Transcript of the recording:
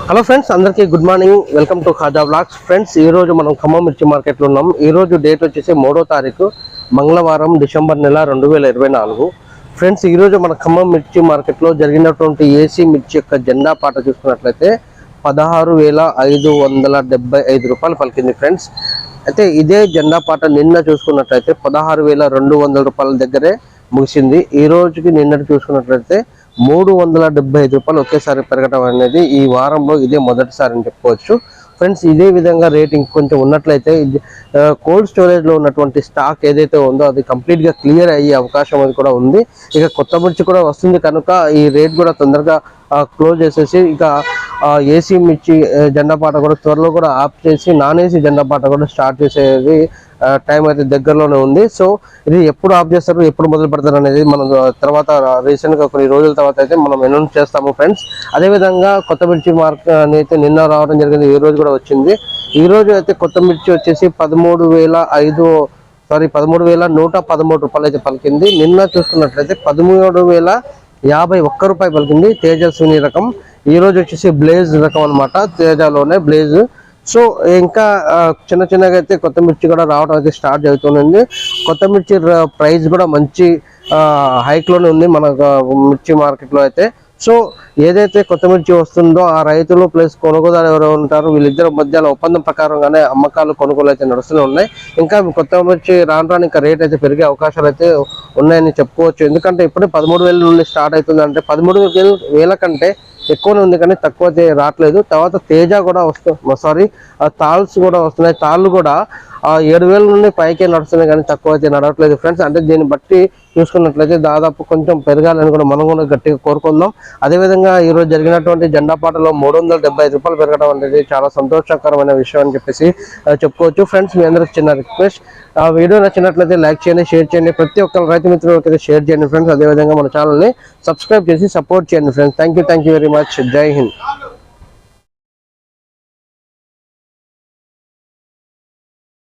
Hello friends, అందరికీ good morning. Welcome to Khaja vlogs. Friends, ఈ రోజు మనం ఖమ్మం మిర్చి మార్కెట్లో ఉన్నాం. ఈ రోజు డేట్ వచ్చేసి 3వ తారీఖు మంగళవారం, డిసెంబర్ నెల 2024. ఫ్రెండ్స్, ఈ రోజు మన ఖమ్మం మిర్చి మార్కెట్లో జరిగినటువంటి ఏసీ మిర్చి యొక్క జెండా పాట చూసుకున్నట్లయితే 16,575 రూపాయలు పలికింది. ఫ్రెండ్స్, అయితే ఇదే జెండా పాట నిన్న చూసుకున్నట్లయితే 16,200 రూపాయల దగ్గరే ముగిసింది. ఈ రోజుకి నిన్నటి చూసుకున్నట్లయితే 375 రూపాయలు ఒకేసారి పెరగడం అనేది ఈ వారంలో ఇదే మొదటిసారి అని చెప్పుకోవచ్చు. ఫ్రెండ్స్, ఇదే విధంగా రేటింగ్ కొంచెం ఉన్నట్లయితే కోల్డ్ స్టోరేజ్లో ఉన్నటువంటి స్టాక్ ఏదైతే ఉందో అది కంప్లీట్గా క్లియర్ అయ్యే అవకాశం అది కూడా ఉంది. ఇక కొత్త మిర్చి కూడా వస్తుంది కనుక ఈ రేట్ కూడా తొందరగా క్లోజ్ చేసేసి ఇక ఏసీ మిర్చి జెండా పాట కూడా త్వరలో కూడా ఆఫ్ చేసి నాన్ ఏసీ జెండా పాట కూడా స్టార్ట్ చేసేది టైం అయితే దగ్గరలోనే ఉంది. సో ఇది ఎప్పుడు ఆఫ్ చేస్తారు, ఎప్పుడు మొదలు పెడతారు అనేది మనం తర్వాత రీసెంట్గా కొన్ని రోజుల తర్వాత అయితే మనం అనౌన్స్ చేస్తాము. ఫ్రెండ్స్, అదేవిధంగా కొత్త మిర్చి మార్కెట్ అయితే నిన్న రావడం జరిగింది, ఈ రోజు కూడా వచ్చింది. ఈ రోజు అయితే కొత్త మిర్చి వచ్చేసి 13,113 రూపాయలు అయితే పలికింది. నిన్న చూసుకున్నట్లయితే 13,051 రూపాయలు పలికింది తేజస్విని రకం. ఈ రోజు వచ్చేసి బ్లేజ్ రకం అనమాట, తేజలోనే బ్లేజ్. సో ఇంకా చిన్న చిన్నగా అయితే కొత్త మిర్చి కూడా రావడం అయితే స్టార్ట్ అవుతుంది. కొత్త మిర్చి ప్రైస్ కూడా మంచి హైక్లోనే ఉంది మన మిర్చి మార్కెట్లో అయితే. సో ఏదైతే కొత్త మిర్చి వస్తుందో ఆ రైతులు ప్లస్ కొనుగోదారు ఎవరు ఉంటారు వీళ్ళిద్దరు మధ్యలో ఒప్పందం ప్రకారంగానే అమ్మకాలు కొనుగోలు అయితే నడుస్తూనే ఉన్నాయి. ఇంకా కొత్త మిర్చి రాను రాను ఇంకా రేట్ అయితే పెరిగే అవకాశాలు అయితే ఉన్నాయని చెప్పుకోవచ్చు. ఎందుకంటే ఇప్పుడే 13,000 నుండి స్టార్ట్ అవుతుంది, అంటే 13,000 కంటే ఎక్కువనే ఉంది కానీ తక్కువ రావట్లేదు. తర్వాత తేజ కూడా తాల్స్ కూడా వస్తున్నాయి. తాళ్ళు కూడా 7,000 నుండి పైకే నడుస్తున్నాయి కానీ తక్కువ అయితే నడవట్లేదు. ఫ్రెండ్స్, అంటే దీన్ని బట్టి చూసుకున్నట్లయితే దాదాపు కొంచెం పెరగాలని కూడా మనం కూడా గట్టిగా కోరుకుందాం. అదేవిధంగా ఈరోజు జరిగినటువంటి జెండా పాటలో 375 రూపాయలు పెరగడం అనేది చాలా సంతోషకరమైన విషయం అని చెప్పేసి చెప్పుకోవచ్చు. ఫ్రెండ్స్, మీ అందరికి చిన్న రిక్వెస్ట్, ఆ వీడియో నచ్చినట్లయితే లైక్ చేయండి, షేర్ చేయండి, ప్రతి ఒక్క రైతు మిత్రులకైతే షేర్ చేయండి. ఫ్రెండ్స్, అదేవిధంగా మన ఛానల్ని సబ్స్క్రైబ్ చేసి సపోర్ట్ చేయండి. Friends, thank you very much. జై హింద్.